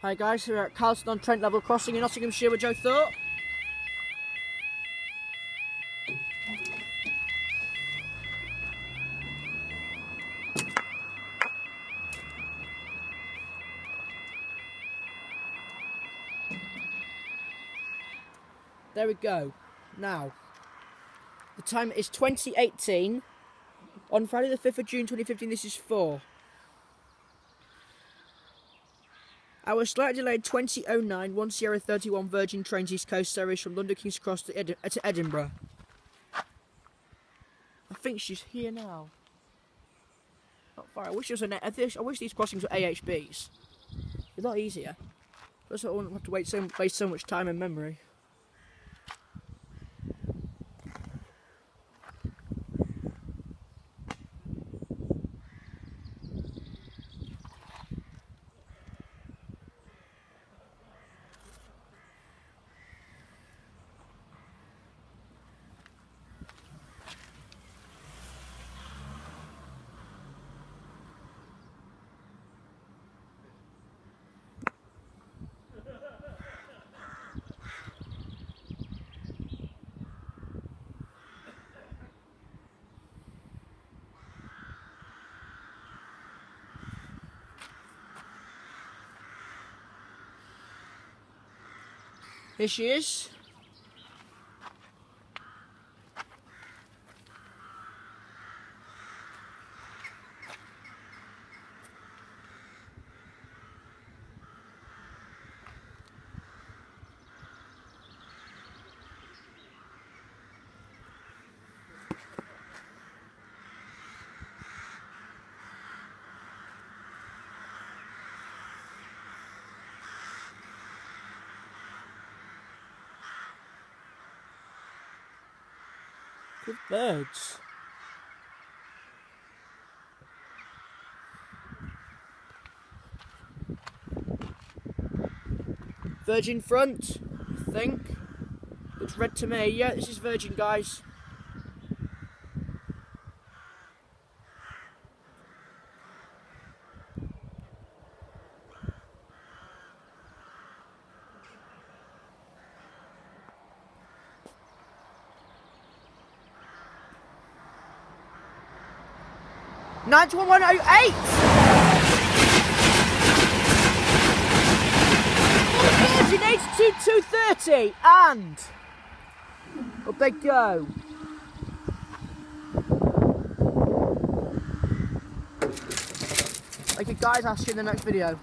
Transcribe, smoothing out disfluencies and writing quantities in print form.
Hi guys, we're at Carlton on Trent level crossing in Nottinghamshire with Joe Thorpe. There we go. Now, the time is 2018. On Friday the 5th of June 2015, this is 4. Our slightly delayed 2009 1 Sierra 31 Virgin Trains East Coast service from London King's Cross to Edinburgh. I think she's here now. Not far. I wish there was I wish these crossings were AHBs. It's a lot easier. Plus I wouldn't have to waste so much time and memory. Here she is. Good birds. Virgin front, I think. Looks red to me. Yeah, this is Virgin, guys. Nine to 1108. Virgin 82230 and up they go. Thank you guys, I'll see you in the next video.